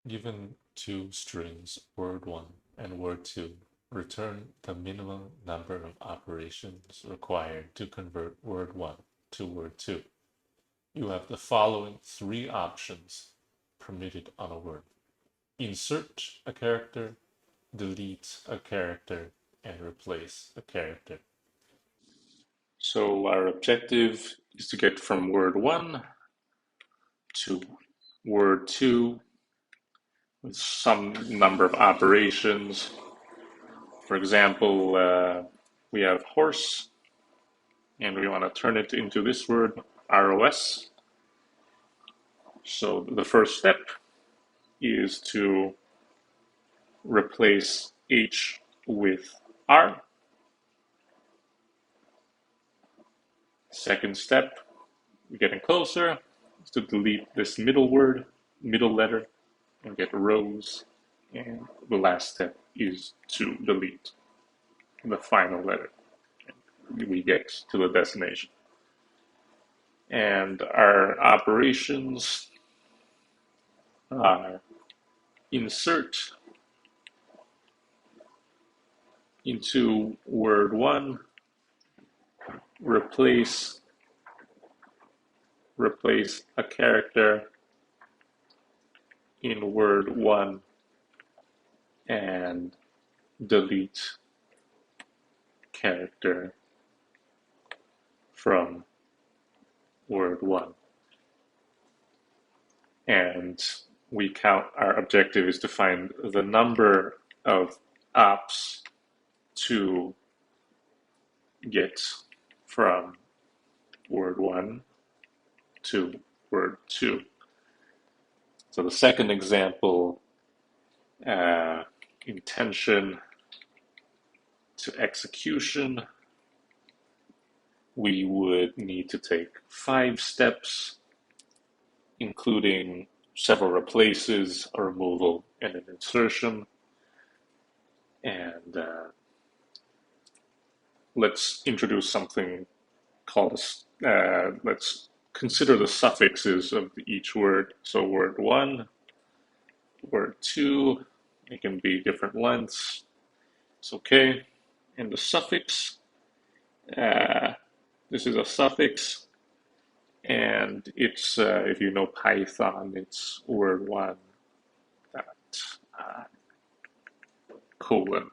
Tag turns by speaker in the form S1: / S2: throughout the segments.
S1: Given two strings, word1 and word2, return the minimum number of operations required to convert word1 to word2. You have the following three options permitted on a word: insert a character, delete a character, and replace a character. So our objective is to get from word1 to word2 with some number of operations. For example, we have horse, and we want to turn it into this word, ROS. So the first step is to replace H with R. Second step, we're getting closer, is to delete this middle word, middle letter, and get rows. And the last step is to delete the final letter. We get to the destination. And our operations are insert into word1, replace a character in word1, and delete character from word1. And we count, our objective is to find the number of ops to get from word1 to word2. So the second example, intention to execution, we would need to take 5 steps, including several replaces, a removal, and an insertion. And let's introduce something called, let's consider the suffixes of each word. So word1, word2, it can be different lengths. It's okay. And the suffix, this is a suffix, and it's, if you know Python, it's word1 dot colon,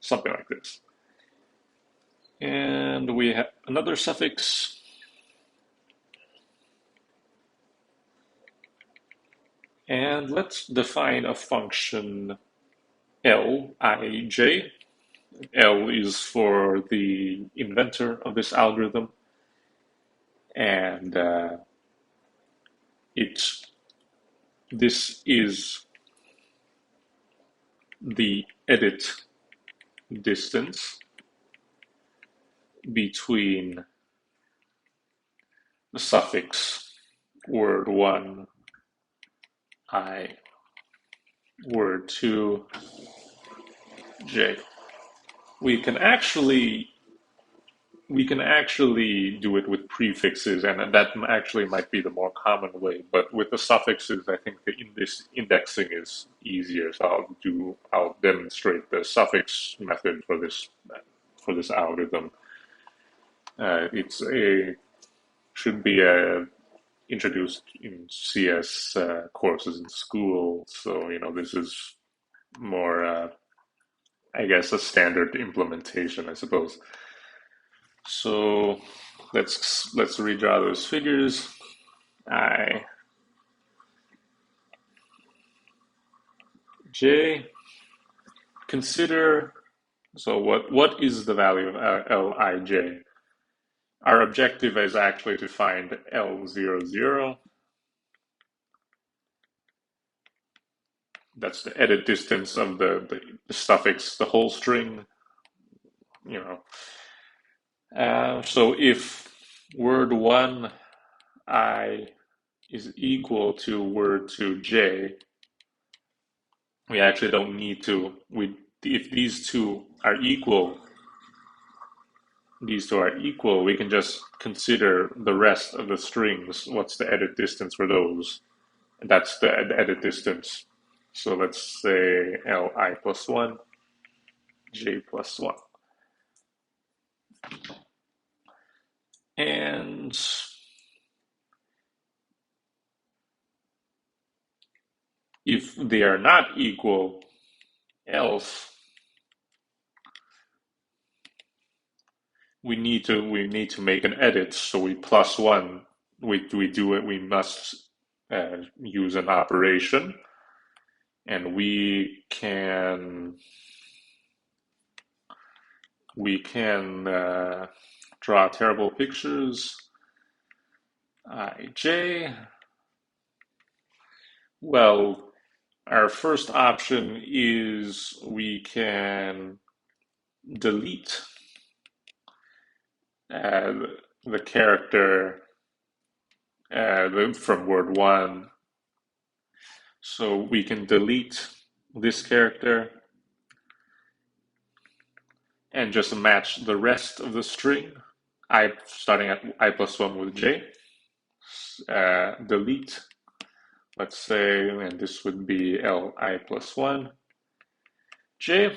S1: something like this. And we have another suffix, and let's define a function Lij. L is for the inventor of this algorithm, and this is the edit distance between the suffix word1 I, word2 j. We can actually do it with prefixes, and that actually might be the more common way. But with the suffixes, I think the indexing is easier. So I'll demonstrate the suffix method for this algorithm. It's should be introduced in CS courses in school. So this is more, I guess, a standard implementation, I suppose. So let's redraw those figures. I, j. Consider, so what is the value of Lij? Our objective is actually to find L00. That's the edit distance of the suffix, the whole string. So if word1 I is equal to word2 j, we actually don't need to. If these two are equal, we can just consider the rest of the strings. What's the edit distance for those? And that's the edit distance So let's say li plus 1, j plus 1. And if they are not equal, else we need to make an edit. So we plus 1. We do it. We must use an operation, and we can draw terrible pictures. Ij. Well, our first option is we can delete uh, the character from word 1. So we can delete this character and just match the rest of the string, I starting at I plus 1 with j. Delete, let's say, and this would be li plus 1 j.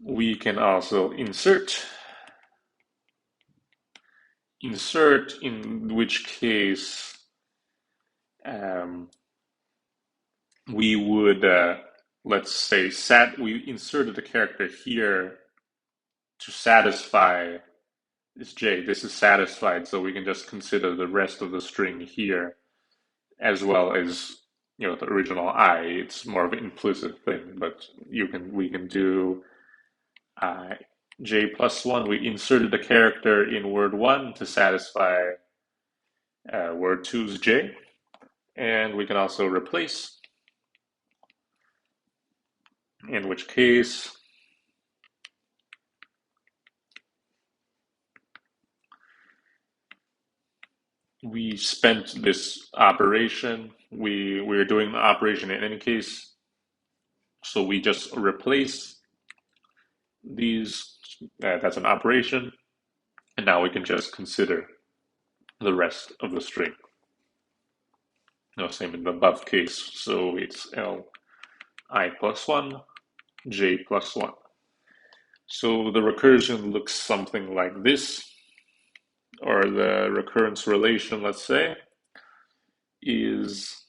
S1: We can also insert, in which case we would, let's say, we inserted a character here to satisfy this j. This is satisfied, so we can just consider the rest of the string here, as well as the original I. It's more of an implicit thing, but we can do j plus 1. We inserted a character in word 1 to satisfy word 2's j, and we can also replace, in which case we spent this operation. We're doing the operation in any case, so we just replace these. That's an operation, and now we can just consider the rest of the string. Same in the above case. So it's li plus 1, j plus 1. So the recursion looks something like this, or the recurrence relation, let's say, is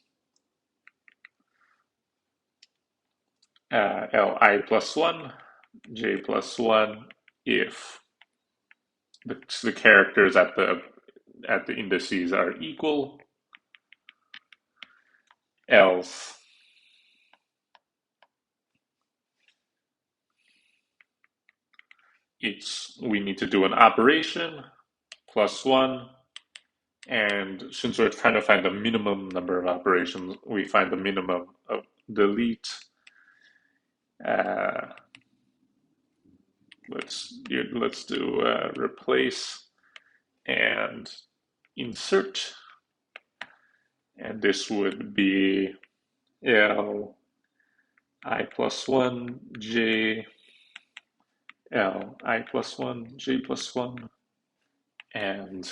S1: li plus 1, j plus 1 if the characters at the indices are equal, else we need to do an operation plus 1, and since we're trying to find the minimum number of operations, we find the minimum of delete. Let's do replace and insert, and this would be li plus 1 j, li plus 1 j plus 1, and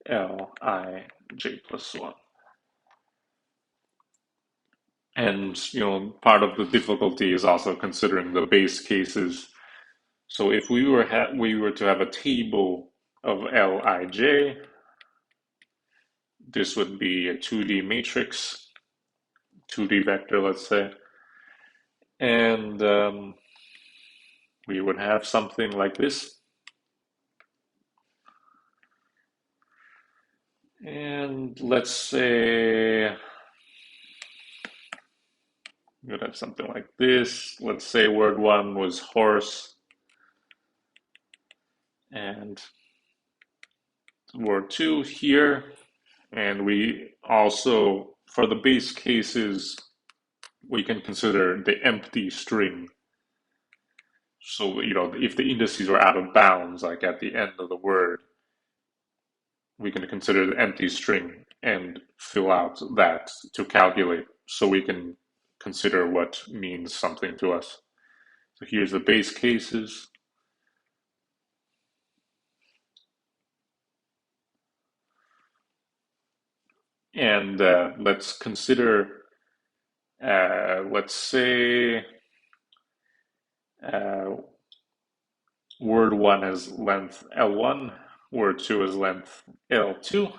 S1: li j plus 1. And part of the difficulty is also considering the base cases. So if we were to have a table of Lij, this would be a 2D matrix, 2D vector, let's say, and we would have something like this. And let's say we would have something like this. Let's say word 1 was horse, and word 2 here. And we also, for the base cases, we can consider the empty string. So, if the indices are out of bounds, like at the end of the word, we can consider the empty string and fill out that to calculate, so we can consider what means something to us. So here's the base cases. And let's consider, let's say, uh, word 1 has length L1, word 2 has length L2,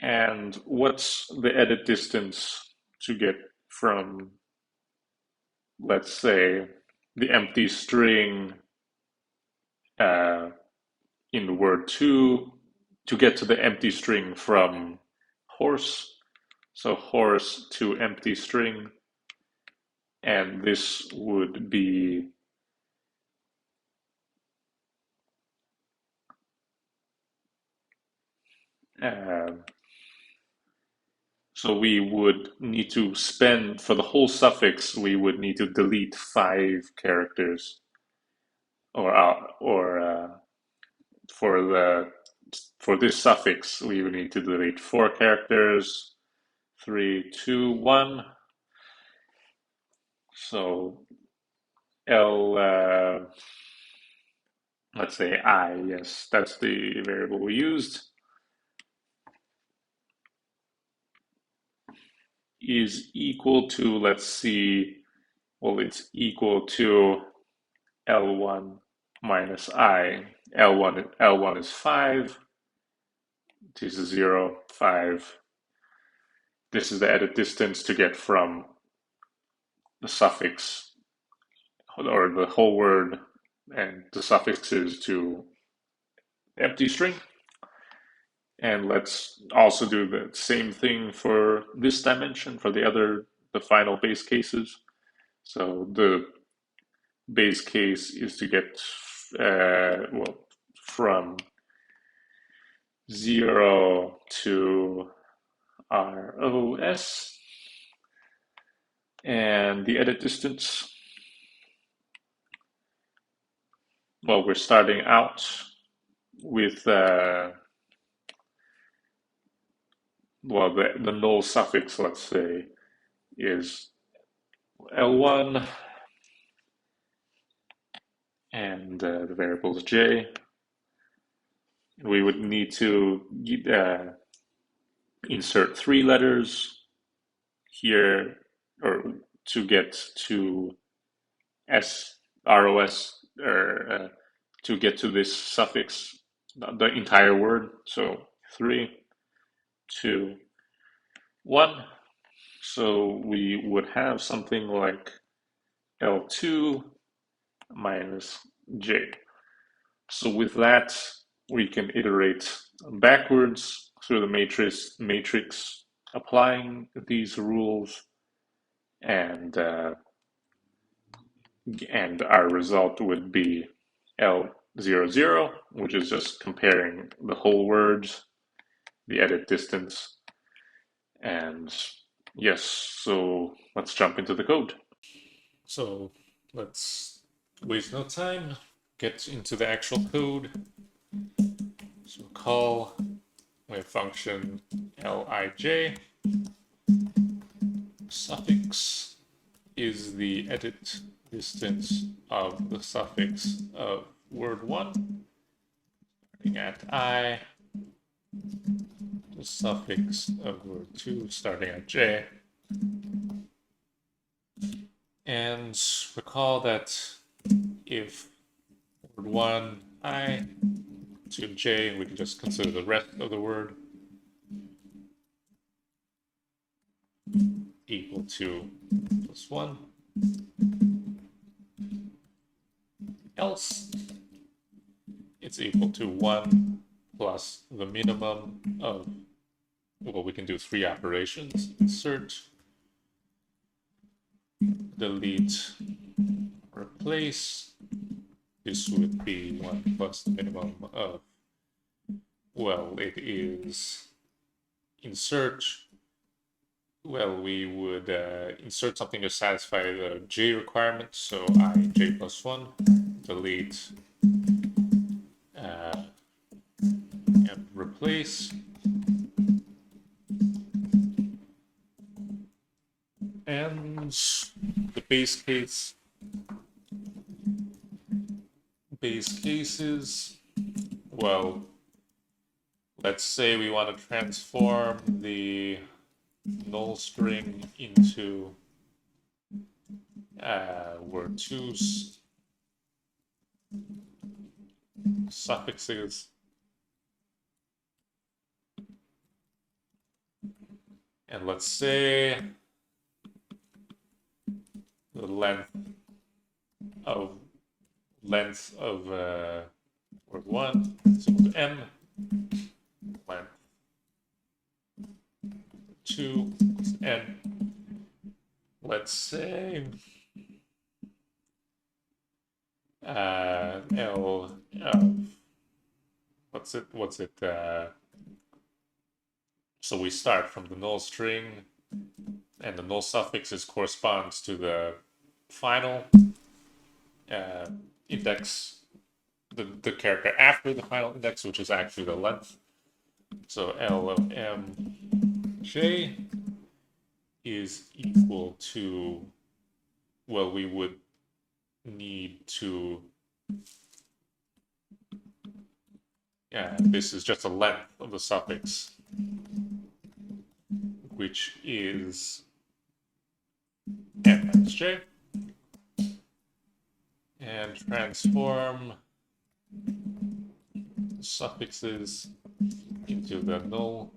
S1: and what's the edit distance to get from, let's say, the empty string uh, in word 2 to get to the empty string from horse. So horse to empty string, and this would be uh, so we would need to spend, for the whole suffix, we would need to delete 5 characters, or for the for this suffix we would need to delete 4 characters, 3, 2, 1. So L, let's say I, yes, that's the variable we used, is equal to, let's see, well, it's equal to L1 minus I. L1 is 5. This is 0, 5. This is the edit distance to get from the suffix or the whole word and the suffixes to empty string. And let's also do the same thing for this dimension for the final base cases. So the base case is to get, well, from 0 to ROS, and the edit distance, well, we're starting out with, well, the null suffix, let's say, is L1, and the variable is J. We would need to insert 3 letters here, or to get to ROS, or to get to this suffix, the entire word. So 3, 2, 1. So we would have something like L2 minus J. So with that, we can iterate backwards through the matrix applying these rules, and our result would be L00, which is just comparing the whole words, the edit distance, and yes, so let's jump into the code. So let's waste no time, get into the actual code. So call with function Lij, suffix is the edit distance of the suffix of word 1, starting at I, the suffix of word 2 starting at J. And recall that if word 1 I to J, we can just consider the rest of the word equal to plus 1. Else, it's equal to 1 plus the minimum of, well, we can do 3 operations. Insert, delete, replace. This would be 1 plus the minimum of, well, it is insert. Well, we would insert something to satisfy the J requirement. So J plus 1, delete, and replace. And the base cases, well, let's say we want to transform the null string into word two suffixes. And let's say the of length of word one is equal to m, length two is n. Let's say L what's it so we start from the null string, and the null suffixes corresponds to the final index, the character after the final index, which is actually the length. So L of m j is equal to, well, we would need to, this is just a length of the suffix, which is m minus j, and transform suffixes into the null.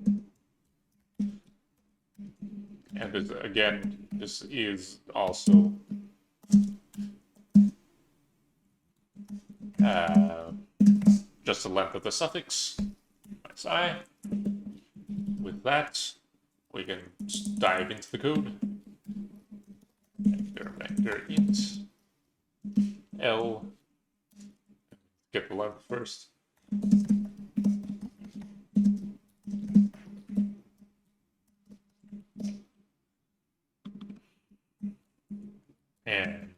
S1: And this, again, this is also just the length of the suffix minus I. With that, we can dive into the code. Vector int L, get the length first. And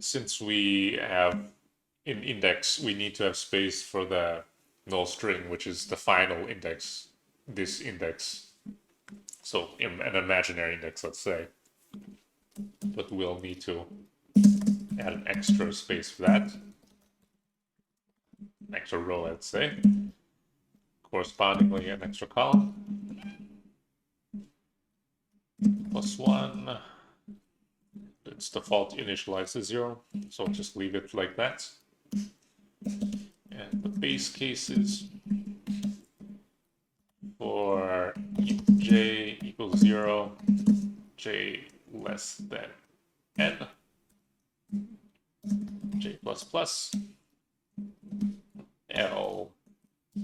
S1: since we have in index, we need to have space for the null string, which is the final index, this index. So an imaginary index, let's say. But we'll need to add an extra space for that. An extra row, let's say. Correspondingly, an extra column. +1. Its default initialized to 0, so I'll just leave it like that. And the base cases for j equals 0, j less than n, j plus plus, L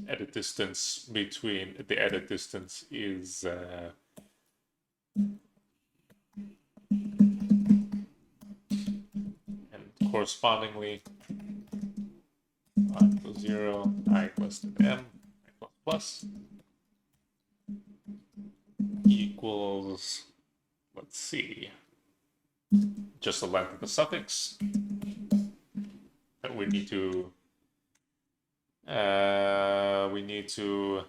S1: edit distance between, the edit distance is and correspondingly I equals 0, I less than m, I plus plus equals, let's see, just the length of the suffix that we need to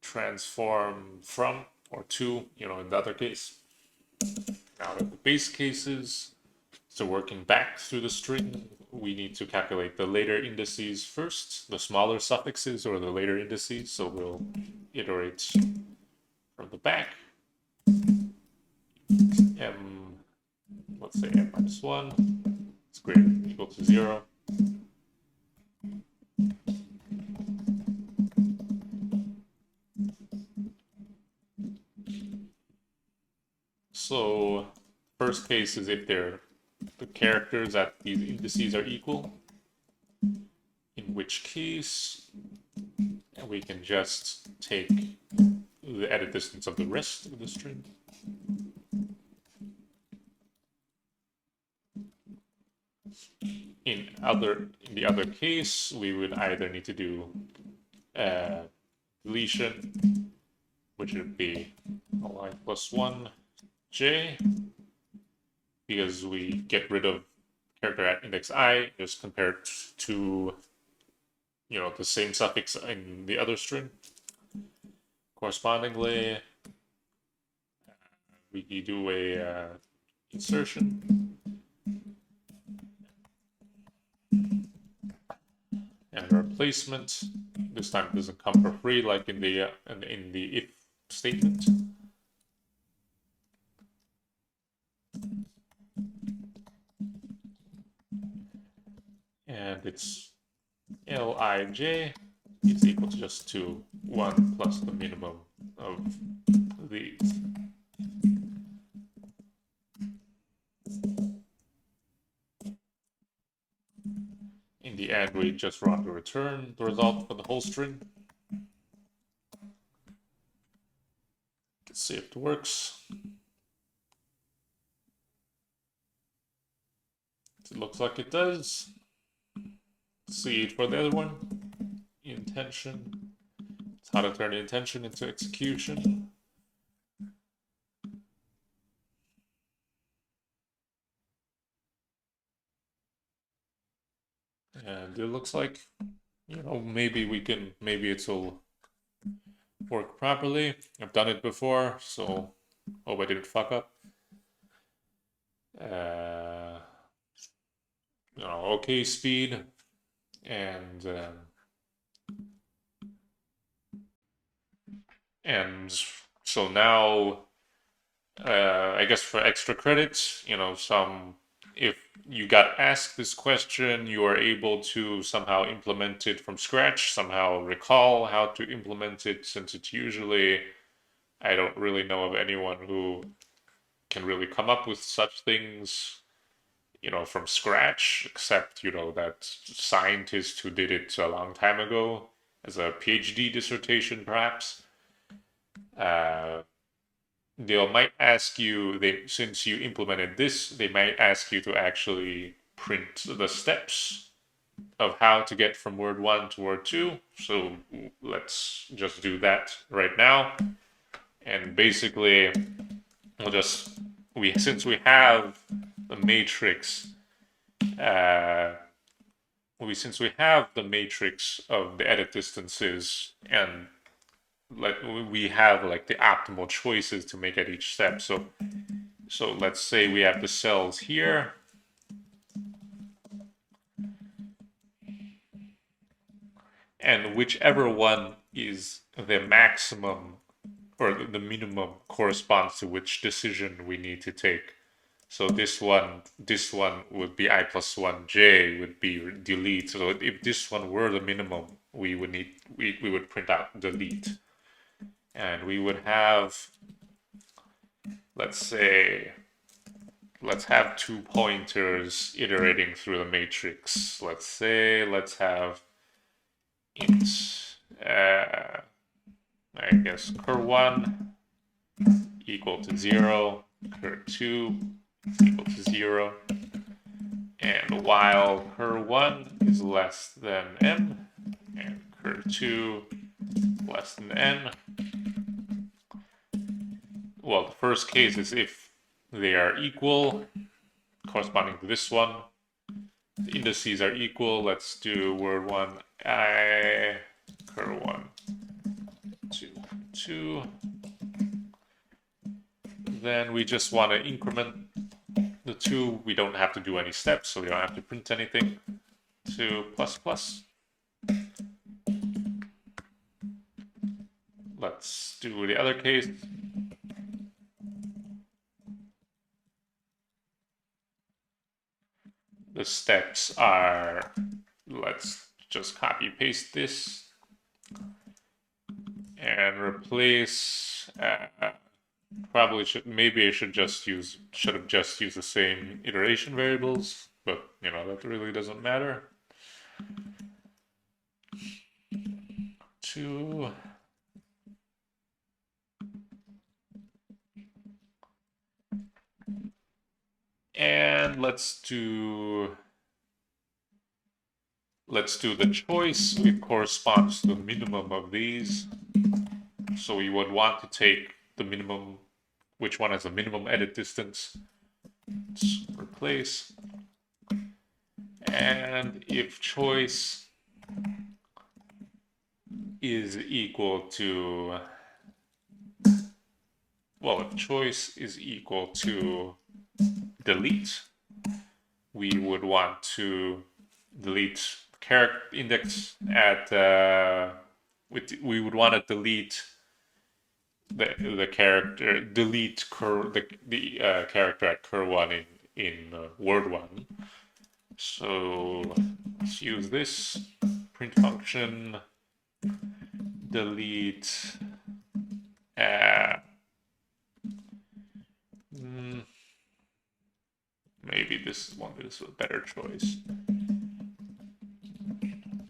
S1: transform from or to, in the other case. Now that the base cases, so working back through the string, we need to calculate the later indices first, the smaller suffixes or the later indices. So we'll iterate from the back. M, let's say m minus 1 is greater than or equal to 0. So first case is if the characters at these indices are equal, in which case we can just take the edit distance of the rest of the string. In the other case, we would either need to do deletion, which would be li +1 j, because we get rid of character at index I just compared to the same suffix in the other string. Correspondingly, we do a insertion and a replacement this time it doesn't come for free like in the if statement. And it's Lij is equal to just 2, 1 plus the minimum of these. In the end, we just want to return the result for the whole string. Let's see if it works. It looks like it does. See it for the other one. Intention. It's how to turn the intention into execution. And it looks like, maybe it'll work properly. I've done it before, so hope I didn't fuck up. Okay speed, and so now, I guess for extra credits, if you got asked this question, you are able to somehow implement it from scratch, somehow recall how to implement it, since it's usually, I don't really know of anyone who can really come up with such things, from scratch, except, that scientist who did it a long time ago as a PhD dissertation, perhaps. They might ask you, since you implemented this, they might ask you to actually print the steps of how to get from word 1 to word 2. So let's just do that right now. And basically, since we have the matrix, since we have the matrix of the edit distances, and we have like the optimal choices to make at each step. So let's say we have the cells here, and whichever one is the maximum or the minimum corresponds to which decision we need to take. So this one would be I+1j would be delete. So if this one were the minimum, we would print out delete. And we would have, let's have 2 pointers iterating through the matrix. Let's have int, I guess cur1 equal to 0, cur2 equal to 0, and while cur1 is less than m and cur2 less than n. Well, the first case is if they are equal, corresponding to this one. The indices are equal. Let's do word 1 I, cur1 2, 2. Then we just want to increment the 2. We don't have to do any steps, so we don't have to print anything, to plus plus. Let's do the other case. The steps are, let's just copy paste this and replace, maybe I should have just used the same iteration variables, but that really doesn't matter. 2, and let's do the choice. It corresponds to the minimum of these. So we would want to take the minimum, which one has the minimum edit distance. Let's replace. And if choice is equal to, if choice is equal to delete, we would want to delete character index at we would want to delete the character, delete the character at cur1 in word1. So let's use this print function, delete. Uh, Maybe this one is a better choice.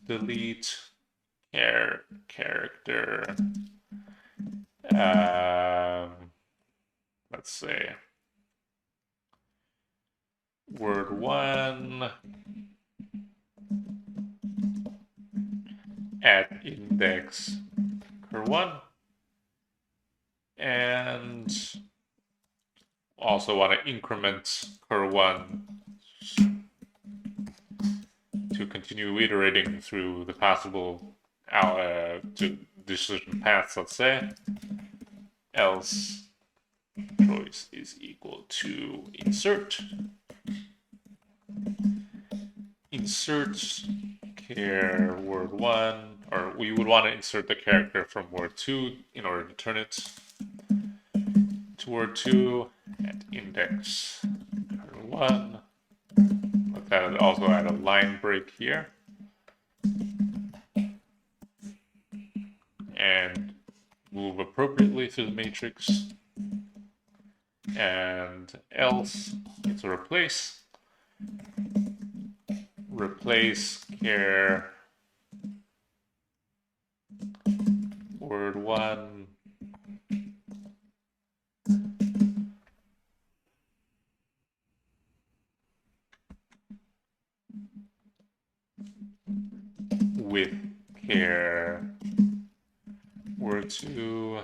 S1: Delete character. Let's say word1 at index cur1, and also want to increment cur1 to continue iterating through the possible to decision paths, let's say. Else choice is equal to insert char word1, or we would want to insert the character from word2 in order to turn it to word2 at index cur1. Let that also add a line break here. And move appropriately through the matrix. And else, it's a replace char word1 with char word2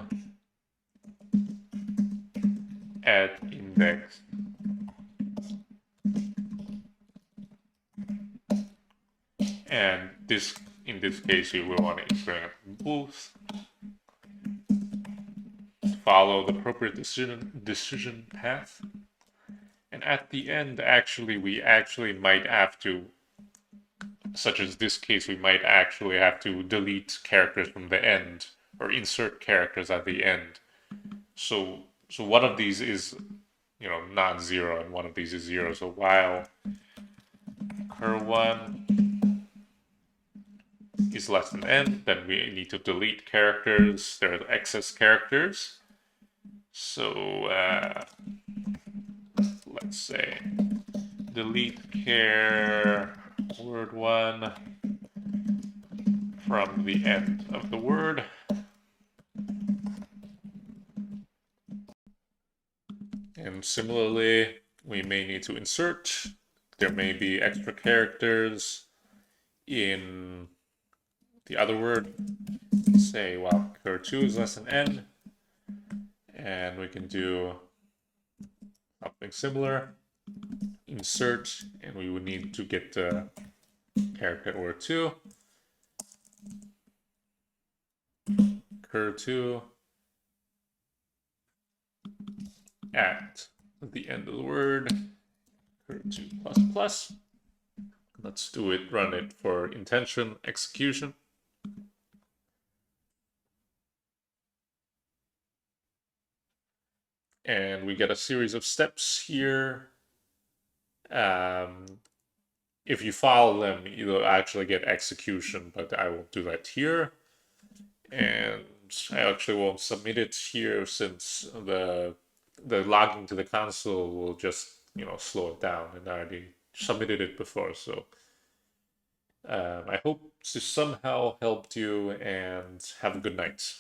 S1: at index and this in this case you will want to experiment both, follow the appropriate decision path, and at the end we actually might have to, such as this case, we might actually have to delete characters from the end or insert characters at the end. So one of these is not zero and one of these is zero. So while cur1 is less than n, then we need to delete characters. There are excess characters. So let's say delete char word1 from the end of the word. And similarly, we may need to insert. There may be extra characters in the other word. Say, well, cur2 is less than n. And we can do something similar. Insert, and we would need to get the character at word2. Cur2 at the end of the word, cur2 plus plus. Let's do it, run it for intention execution. And we get a series of steps here. If you follow them, you'll actually get execution, but I won't do that here. And I actually won't submit it here since the logging to the console will just slow it down, and I already submitted it before. So I hope to somehow helped you, and have a good night.